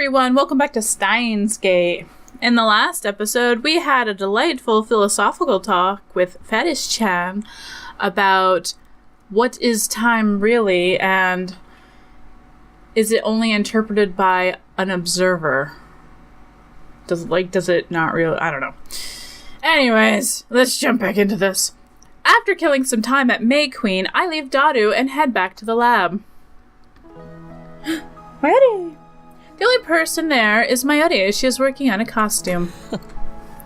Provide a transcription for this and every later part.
everyone, welcome back to Steins Gate. In the last episode, we had a delightful philosophical talk with Fetish-chan about what is time really, and is it only interpreted by an observer? Does it not really? I don't know. Anyways, let's jump back into this. After killing some time at May Queen, I leave Daru and head back to the lab. Mayuri! The only person there is Mayuri. She is working on a costume.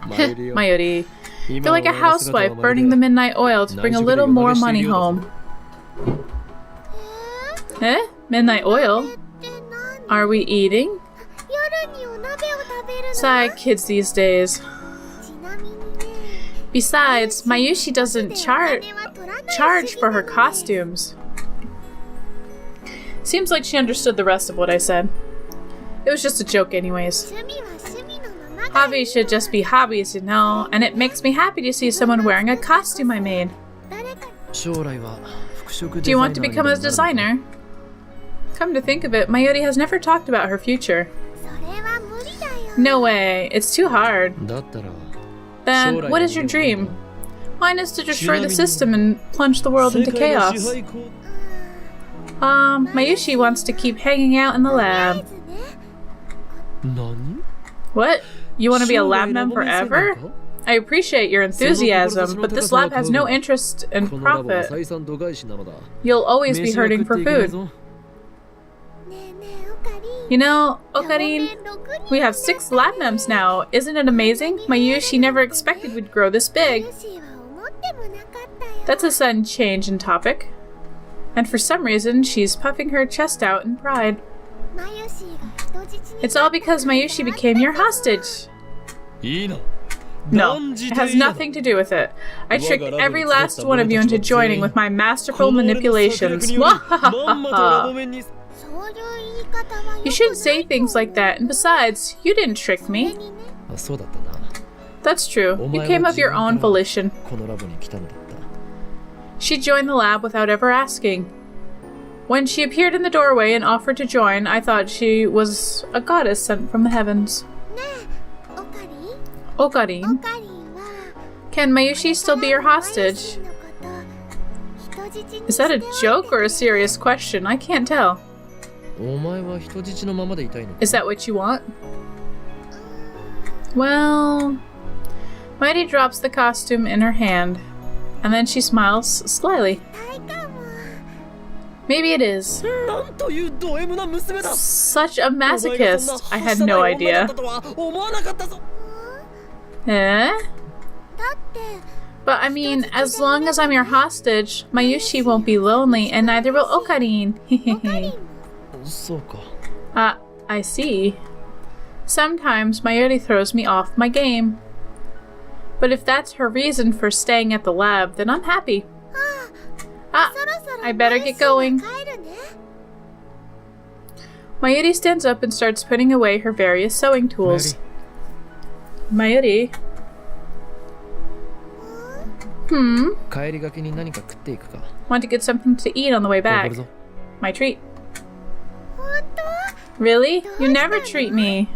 Mayuri. Feel like a housewife burning the midnight oil to bring a little more money home. Eh? Midnight oil? Are we eating? Sad kids these days. Besides, Mayushi doesn't charge for her costumes. Seems like she understood the rest of what I said. It was just a joke anyways. Hobbies should just be hobbies, you know, and it makes me happy to see someone wearing a costume I made. Do you want to become a designer? Come to think of it, Mayuri has never talked about her future. No way, it's too hard. Then, what is your dream? Mine is to destroy the system and plunge the world into chaos. Mayushi wants to keep hanging out in the lab. What? You want to be a lab mem forever? I appreciate your enthusiasm, but this lab has no interest in profit. You'll always be hurting for food. You know, Okarin, we have 6 lab mems now. Isn't it amazing? Mayushi never expected we'd grow this big. That's a sudden change in topic. And for some reason, she's puffing her chest out in pride. It's all because Mayushi became your hostage. No, it has nothing to do with it. I tricked every last one of you into joining with my masterful manipulations. You shouldn't say things like that, and besides, you didn't trick me. That's true. You came of your own volition. She joined the lab without ever asking. When she appeared in the doorway and offered to join, I thought she was a goddess sent from the heavens. Okarin? Can Mayushi still be your hostage? Is that a joke or a serious question? I can't tell. Is that what you want? Well... Mighty drops the costume in her hand, and then she smiles slyly. Maybe it is. Such a masochist. I had no idea. Eh? But I mean, as long as I'm your hostage, Mayushi won't be lonely, and neither will Okarin. I see. Sometimes Mayuri throws me off my game. But if that's her reason for staying at the lab, then I'm happy. I better get going. Mayuri stands up and starts putting away her various sewing tools. Mayuri? Want to get something to eat on the way back? My treat. Really? You never treat me.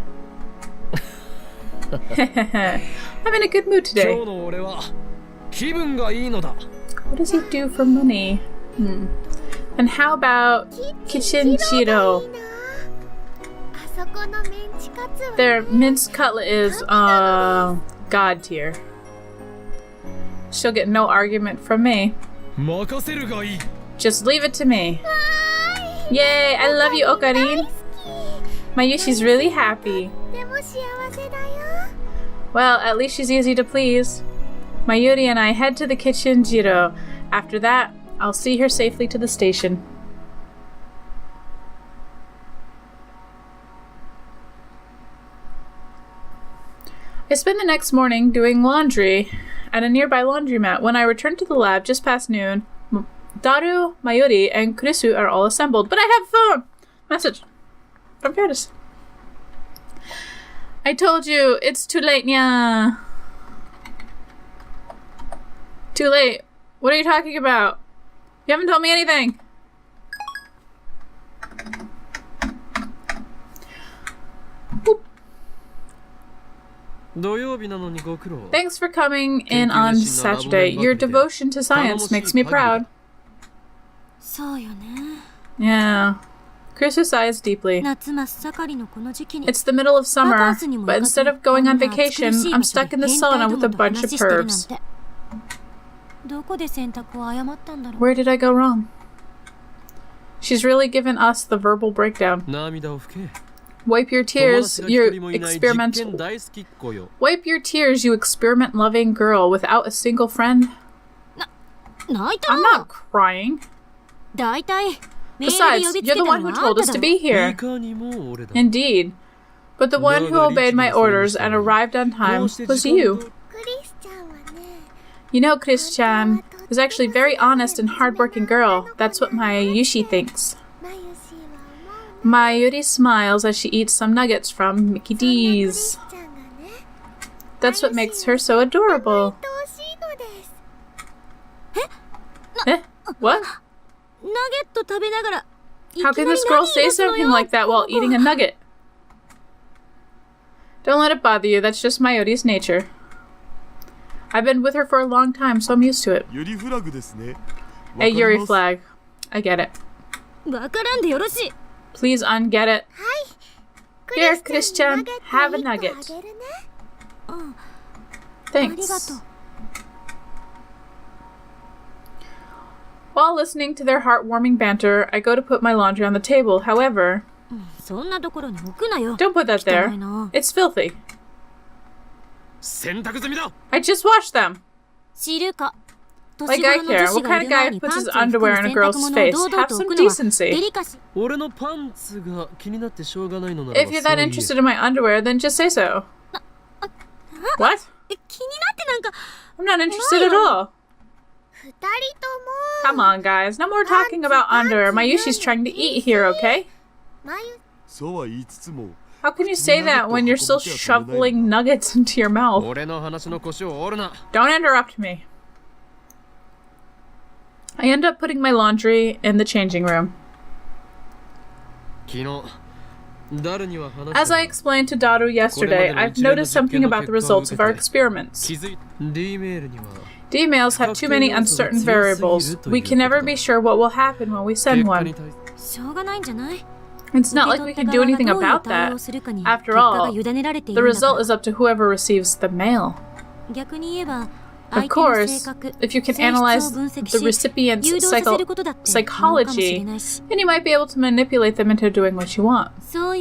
I'm in a good mood today. What does he do for money? And how about Kitchen Chiro? Their minced cutlet is, God tier. She'll get no argument from me. Just leave it to me. Yay, I love you, Okarin. Mayushi's really happy. Well, at least she's easy to please. Mayuri and I head to the kitchen Jiro. After that, I'll see her safely to the station. I spend the next morning doing laundry at a nearby laundromat. When I return to the lab just past noon, Daru, Mayuri, and Kurisu are all assembled. But I have phone! Message from Paris. I told you, it's too late, nya. Too late. What are you talking about? You haven't told me anything. Thanks for coming in on Saturday. Your devotion to science makes me proud. Yeah. Krista sighs deeply. It's the middle of summer, but instead of going on vacation, I'm stuck in the sauna with a bunch of pervs. Where did I go wrong? She's really given us the verbal breakdown. Wipe your tears, you experiment-loving girl without a single friend. I'm not crying. Besides, you're the one who told us to be here. Indeed. But the one who obeyed my orders and arrived on time was you. You know, Chris-chan is actually a very honest and hard-working girl. That's what Mayushi thinks. Mayuri smiles as she eats some nuggets from Mickey D's. That's what makes her so adorable. Eh? What? How can this girl say something like that while eating a nugget? Don't let it bother you, that's just Mayuri's nature. I've been with her for a long time, so I'm used to it. A Yuri flag. I get it. Please unget it. Here, Christian, have a nugget. Thanks. While listening to their heartwarming banter, I go to put my laundry on the table. However, don't put that there. It's filthy. I just washed them. Like I care. What kind of guy puts his underwear in a girl's face? Have some decency. If you're that interested in my underwear, then just say so. What? I'm not interested at all. Come on, guys. No more talking about underwear. Mayushi's trying to eat here, okay? How can you say that when you're still shoveling nuggets into your mouth? Don't interrupt me. I end up putting my laundry in the changing room. As I explained to Daru yesterday, I've noticed something about the results of our experiments. D-mails have too many uncertain variables. We can never be sure what will happen when we send one. It's not like we can do anything about that. After all, the result is up to whoever receives the mail. Of course, if you can analyze the recipient's psychology, then you might be able to manipulate them into doing what you want. Though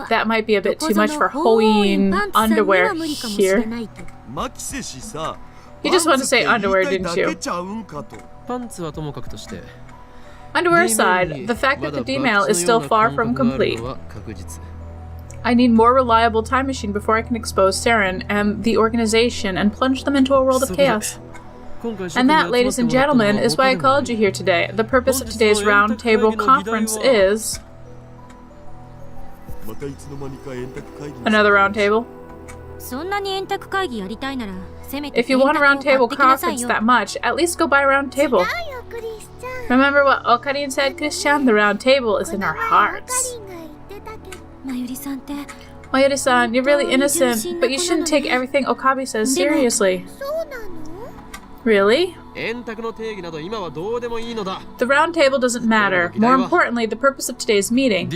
that might be a bit too much for hoeing underwear here. You just want to say underwear, didn't you? Underwear aside, the fact that the D-mail is still far from complete. I need more reliable time machine before I can expose Saren and the organization and plunge them into a world of chaos. And that, ladies and gentlemen, is why I called you here today. The purpose of today's roundtable conference is... Another roundtable? If you want a roundtable conference that much, at least go by a roundtable. Remember what Okarin said, Christian? The round table is in our hearts. Mayuri-san, you're really innocent, but you shouldn't take everything Okabe says seriously. Really? The round table doesn't matter. More importantly, the purpose of today's meeting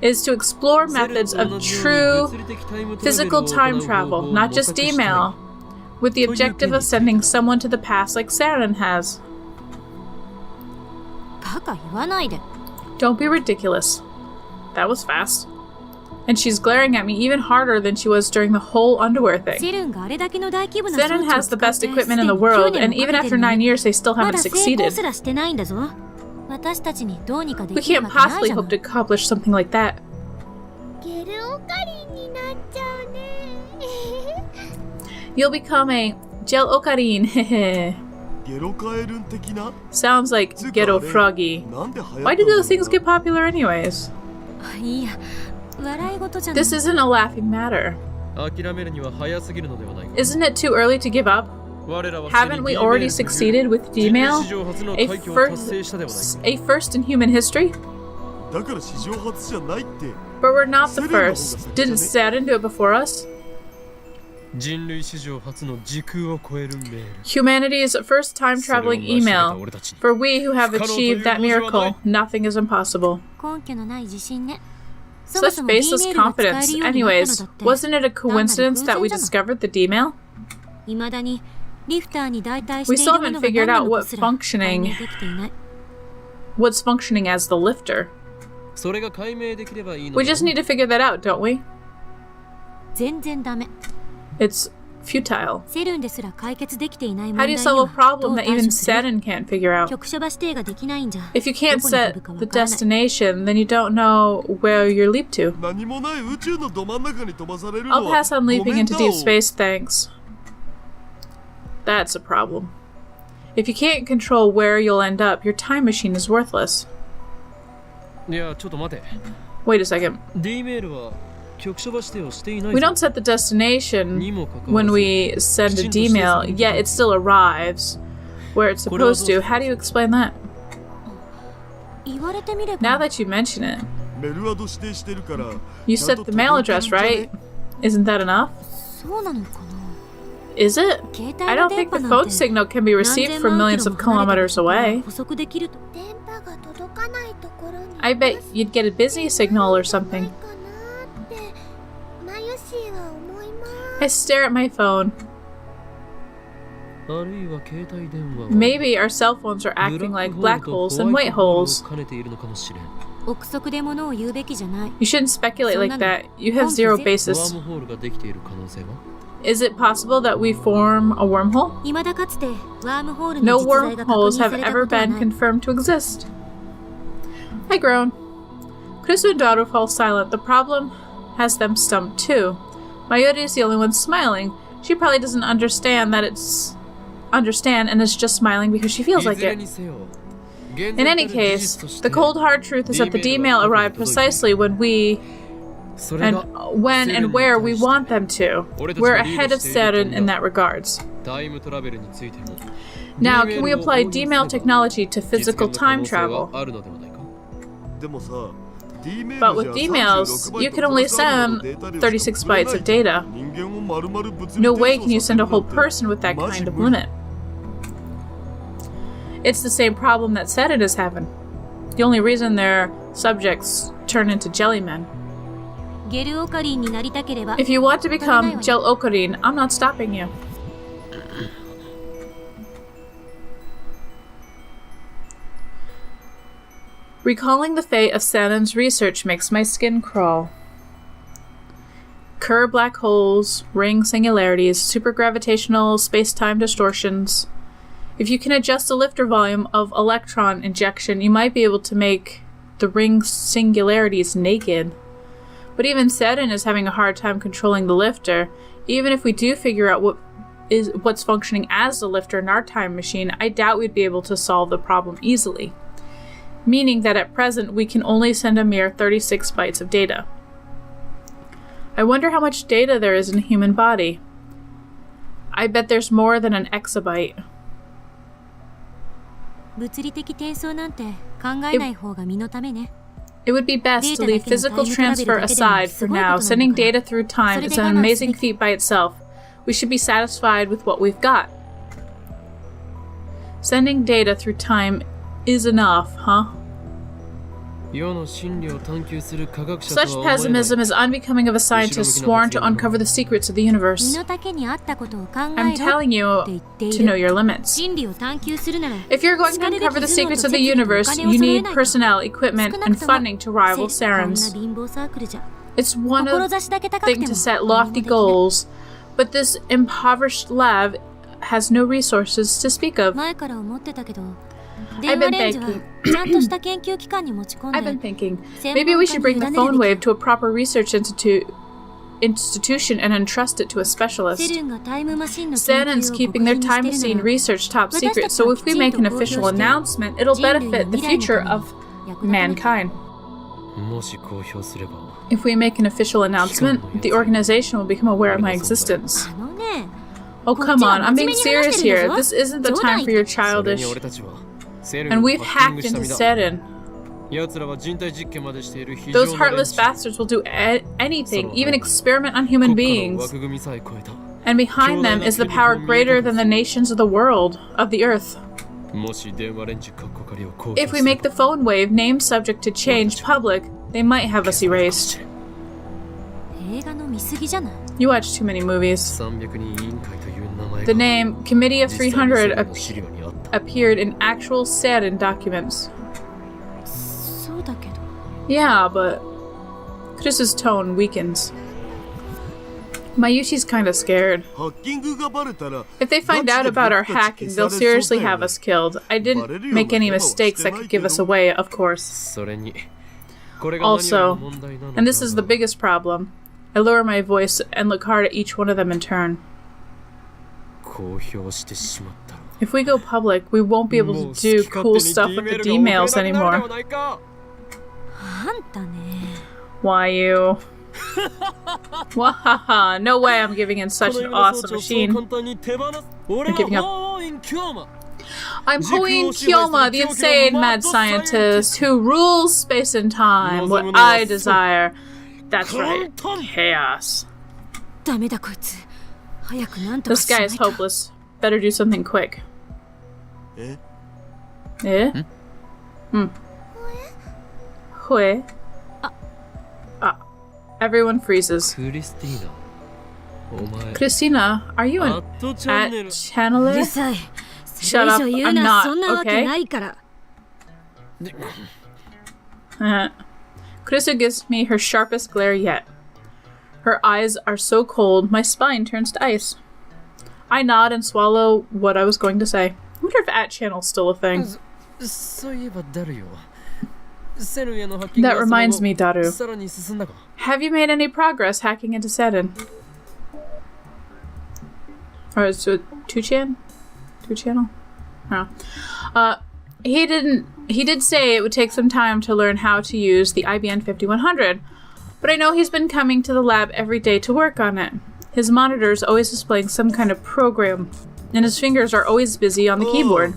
is to explore methods of true physical time travel, not just D-mail, with the objective of sending someone to the past like Saren has. Don't be ridiculous. That was fast. And she's glaring at me even harder than she was during the whole underwear thing. Saren has the best equipment in the world, and even after 9 years, they still haven't succeeded. We can't possibly hope to accomplish something like that. You'll become a Gel Okarin, hehe. Sounds like Ghetto Froggy. Why do those things get popular anyways? This isn't a laughing matter. Isn't it too early to give up? Haven't we already succeeded with D-mail? A first in human history? But we're not the first. Didn't Saturn do it before us? Humanity's first time-traveling email. For we who have achieved that miracle, nothing is impossible. Such baseless confidence. Anyways, wasn't it a coincidence that we discovered the D-mail? We still haven't figured out what's functioning as the lifter. We just need to figure that out, don't we? It's futile. How do you solve a problem that even Saturn can't figure out? If you can't set the destination, then you don't know where you're leap to. I'll pass on leaping into deep space, thanks. That's a problem. If you can't control where you'll end up, your time machine is worthless. Wait a second. We don't set the destination when we send a D-mail, yet it still arrives where it's supposed to. How do you explain that? Now that you mention it, you set the mail address, right? Isn't that enough? Is it? I don't think the phone signal can be received from millions of kilometers away. I bet you'd get a busy signal or something. I stare at my phone. Maybe our cell phones are acting like black holes and white holes. You shouldn't speculate like that. You have zero basis. Is it possible that we form a wormhole? No wormholes have ever been confirmed to exist. I groan. Krisu and Daru fall silent. The problem has them stumped too. Mayuri is the only one smiling. She probably doesn't understand and is just smiling because she feels like it. In any case, the cold hard truth is that the D-mail arrived precisely when and where we want them to. We're ahead of Saturn in that regards. Now, can we apply D-mail technology to physical time travel? But with D-mails, you can only send 36 bytes of data. No way can you send a whole person with that kind of limit. It's the same problem that Saturn is having. The only reason their subjects turn into jellymen. If you want to become Gel Ocarine, I'm not stopping you. Recalling the fate of Saturn's research makes my skin crawl. Kerr black holes, ring singularities, supergravitational space-time distortions. If you can adjust the lifter volume of electron injection, you might be able to make the ring singularities naked. But even Saturn is having a hard time controlling the lifter. Even if we do figure out what's functioning as the lifter in our time machine, I doubt we'd be able to solve the problem easily. Meaning that at present we can only send a mere 36 bytes of data. I wonder how much data there is in a human body. I bet there's more than an exabyte. It would be best to leave physical transfer aside for now. Sending data through time is an amazing feat by itself. We should be satisfied with what we've got. Sending data through time is enough, huh? Such pessimism is unbecoming of a scientist sworn to uncover the secrets of the universe. I'm telling you to know your limits. If you're going to uncover the secrets of the universe, you need personnel, equipment, and funding to rival Saren's. It's one thing to set lofty goals, but this impoverished lab has no resources to speak of. I've been thinking, maybe we should bring the phone wave to a proper research institution and entrust it to a specialist. Saturn's keeping their time machine research top secret, so if we make an official announcement, it'll benefit the future of mankind. If we make an official announcement, the organization will become aware of my existence. Oh, come on, I'm being serious here. This isn't the time for your childish... And we've hacked into Saturn. Those heartless bastards will do anything, even experiment on human beings. And behind them is the power greater than the nations of the world, of the earth. If we make the phone wave name subject to change public, they might have us erased. You watch too many movies. The name Committee of 300 appeared in actual Steins documents. Yeah, but Chris's tone weakens. Mayushi's kinda scared. If they find out about our hacking, they'll seriously have us killed. I didn't make any mistakes that could give us away, of course. Also, and this is the biggest problem, I lower my voice and look hard at each one of them in turn. If we go public, we won't be able to do cool stuff with the D-mails anymore. Why you? Wahaha, no way I'm giving in such an awesome machine. I'm giving up. I'm Hoin Kyoma, the insane mad scientist who rules space and time. What I desire. That's right, chaos. This guy is hopeless. Better do something quick. Eh? Hue? Everyone freezes. Christina, are you an at-channeler? Shut up, I'm not, okay? Krista gives me her sharpest glare yet. Her eyes are so cold, my spine turns to ice. I nod and swallow what I was going to say. I wonder if at-channel's still a thing. That reminds me, Daru. Have you made any progress hacking into Steins? Or is it 2chan? 2channel? No. He did say it would take some time to learn how to use the IBN 5100, but I know he's been coming to the lab every day to work on it. His monitor is always displaying some kind of program, and his fingers are always busy on the keyboard.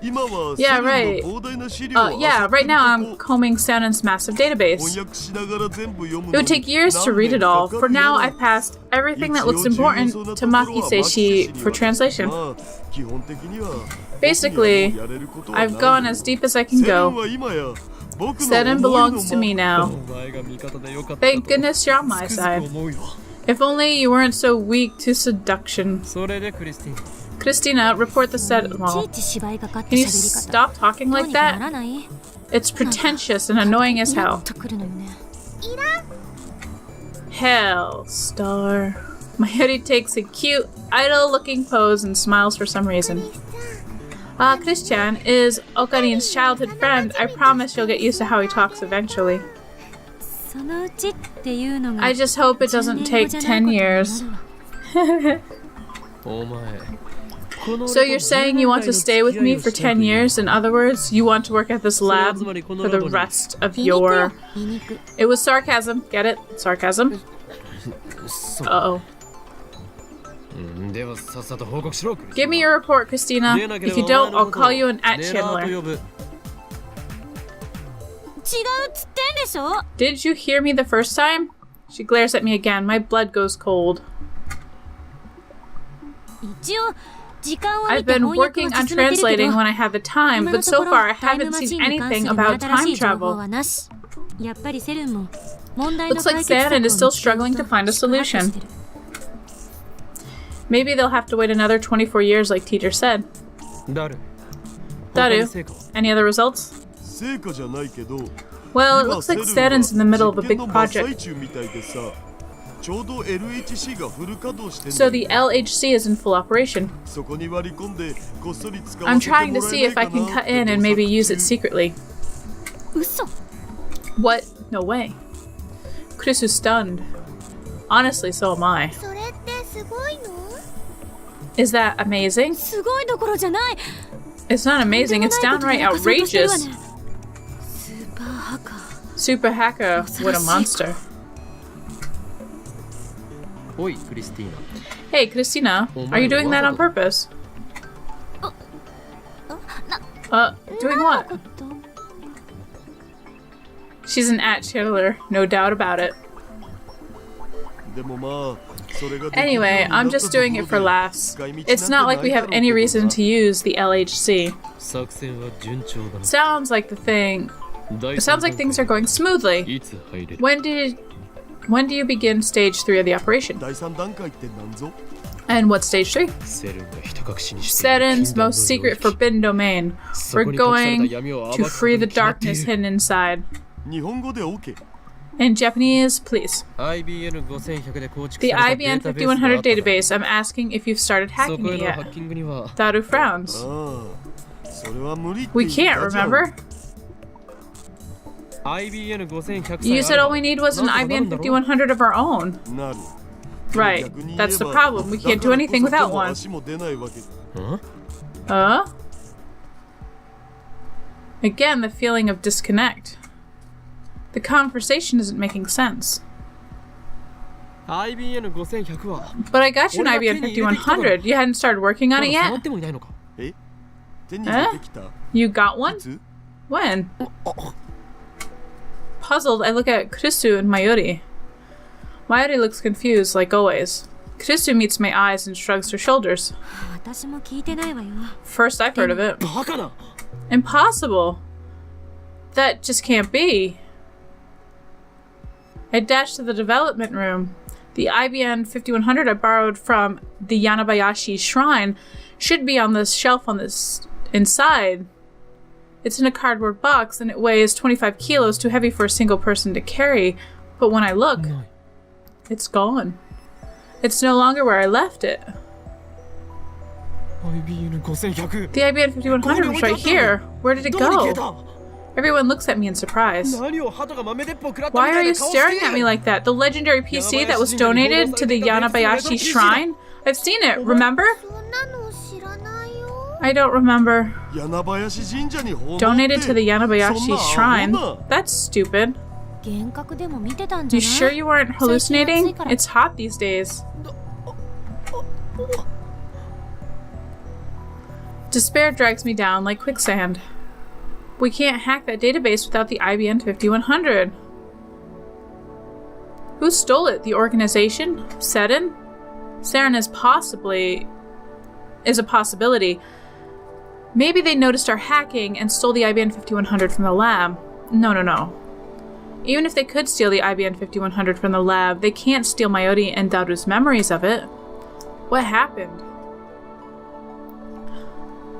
Yeah, right. Right now I'm combing Steins' massive database. It would take years to read it all. For now, I've passed everything that looks important to Maki Seishi for translation. Basically, I've gone as deep as I can go. Steins belongs to me now. Thank goodness you're on my side. If only you weren't so weak to seduction. Christina, report the Sentinel. Can you stop talking like that? It's pretentious and annoying as hell. Hell, star. Mayuri takes a cute, idle-looking pose and smiles for some reason. Christian is Okarin's childhood friend. I promise you'll get used to how he talks eventually. I just hope it doesn't take 10 years. So you're saying you want to stay with me for 10 years? In other words, you want to work at this lab for the rest of your... It was sarcasm. Get it? Sarcasm. Uh-oh. Give me your report, Christina. If you don't, I'll call you an at-channeler. Did you hear me the first time? She glares at me again. My blood goes cold. I've been working on translating when I have the time, but so far I haven't seen anything about time travel. Looks like Steins is still struggling to find a solution. Maybe they'll have to wait another 24 years like teacher said. Daru, any other results? Well, it looks like Steins is in the middle of a big project. So the LHC is in full operation. I'm trying to see if I can cut in and maybe use it secretly. What? No way. Chris is stunned. Honestly, so am I. Is that amazing? It's not amazing, it's downright outrageous. Super hacker, what a monster. Hey, Christina, are you doing that on purpose? Doing what? She's an at-channeler, no doubt about it. Anyway, I'm just doing it for laughs. It's not like we have any reason to use the LHC. Sounds like things are going smoothly. When do you begin stage 3 of the operation? And what's stage 3? Seren's most secret forbidden domain. We're going to free the darkness hidden inside. In Japanese, please. The IBN 5100 database. I'm asking if you've started hacking it yet. Daru frowns. We can't, remember? You said all we need was an IBN 5100 of our own. Right, that's the problem. We can't do anything without one. Again, the feeling of disconnect. The conversation isn't making sense. But I got you an IBN 5100. You hadn't started working on it yet? You got one? When? Puzzled, I look at Krisu and Mayuri. Mayuri looks confused, like always. Krisu meets my eyes and shrugs her shoulders. First I've heard of it. Impossible! That just can't be. I dashed to the development room. The IBN 5100 I borrowed from the Yanabayashi shrine should be on the shelf on this inside. It's in a cardboard box and it weighs 25 kilos, too heavy for a single person to carry. But when I look, it's gone. It's no longer where I left it. The IBN 5100 was right here. Where did it go? Everyone looks at me in surprise. Why are you staring at me like that? The legendary PC that was donated to the Yanabayashi shrine? I've seen it, remember? I don't remember. Donated to the Yanabayashi shrine? That's stupid. You sure you weren't hallucinating? It's hot these days. Despair drags me down like quicksand. We can't hack that database without the IBN 5100. Who stole it? The organization? Seren? Seren is a possibility. Maybe they noticed our hacking and stole the IBN 5100 from the lab. No. Even if they could steal the IBN 5100 from the lab, they can't steal Mayuri and Daru's memories of it. What happened?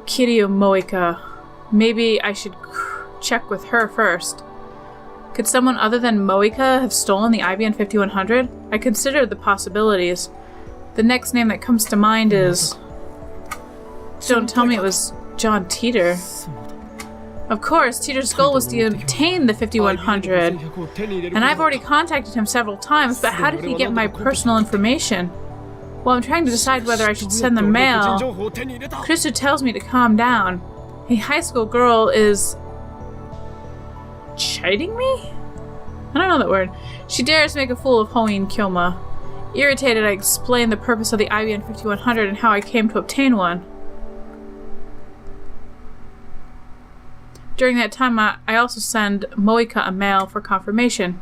Kiryu Moika. Maybe I should check with her first. Could someone other than Moika have stolen the IBN 5100? I considered the possibilities. The next name that comes to mind is... Don't tell me it was John Teeter. Of course, Teeter's goal was to obtain the 5100. And I've already contacted him several times, but how did he get my personal information? Well, I'm trying to decide whether I should send the mail. Krisu tells me to calm down. A high school girl is... chiding me? I don't know that word. She dares make a fool of Hoin Kyoma. Irritated, I explained the purpose of the IBN 5100 and how I came to obtain one. During that time, I also send Moika a mail for confirmation.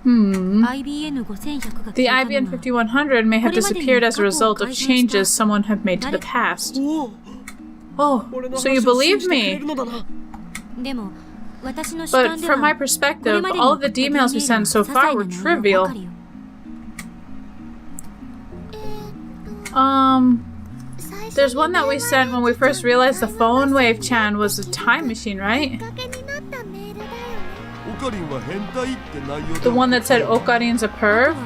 The IBN 5100 may have disappeared as a result of changes someone had made to the past. Oh, so you believe me? But from my perspective, all of the emails we sent so far were trivial. There's one that we sent when we first realized the phone wave Chan was a time machine, right? The one that said Okarin's a perv?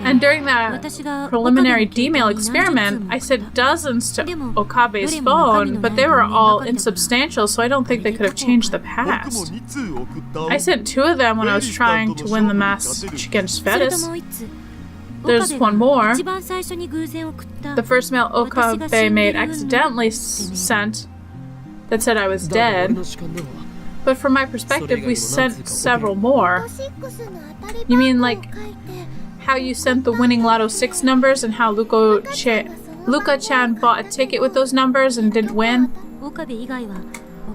And during that preliminary D-mail experiment, I sent dozens to Okabe's phone, but they were all insubstantial, so I don't think they could have changed the past. I sent 2 of them when I was trying to win the match against Fetus. There's one more. The first mail Okabe made accidentally sent that said I was dead. But from my perspective, we sent several more. You mean like how you sent the winning Lotto 6 numbers and how Luka-chan bought a ticket with those numbers and didn't win.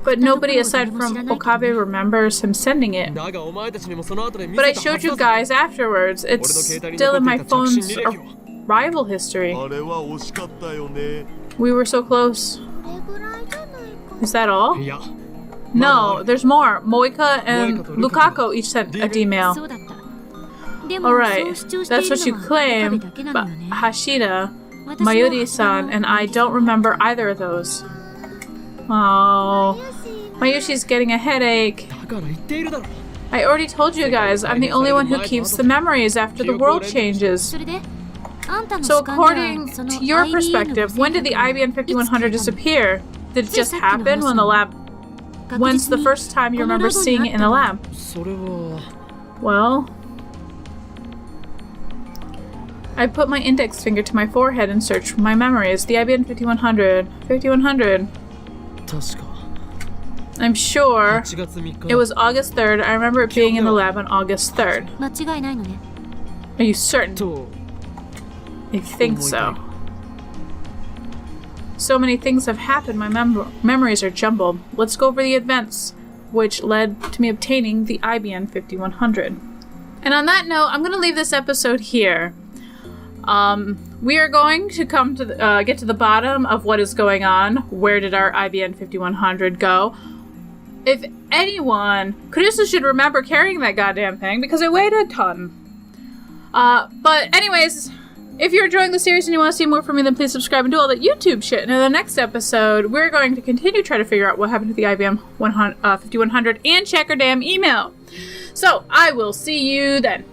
But nobody aside from Okabe remembers him sending it. But I showed you guys afterwards. It's still in my phone's arrival history. We were so close. Is that all? No, there's more. Moika and Lukaku each sent a D-mail. Alright, that's what you claim, but Hashida, Mayuri-san, and I don't remember either of those. Oh, Mayushi's getting a headache. I already told you guys, I'm the only one who keeps the memories after the world changes. So according to your perspective, when did the IBN 5100 disappear? Did it just happen when the lab... When's the first time you remember seeing it in the lab? Well... I put my index finger to my forehead and searched for my memories. The IBN 5100. 5100. I'm sure it was August 3rd. I remember it being in the lab on August 3rd. Are you certain? I think so. So many things have happened, my memories are jumbled. Let's go over the events which led to me obtaining the IBN 5100. And on that note, I'm going to leave this episode here. We are going to come to get to the bottom of what is going on. Where did our IBN 5100 go? If anyone, Kurusu should remember carrying that goddamn thing because it weighed a ton. But anyways, if you're enjoying the series and you want to see more from me, then please subscribe and do all that YouTube shit. And in the next episode, we're going to continue trying to figure out what happened to the IBM 5100 and check our damn email. So I will see you then.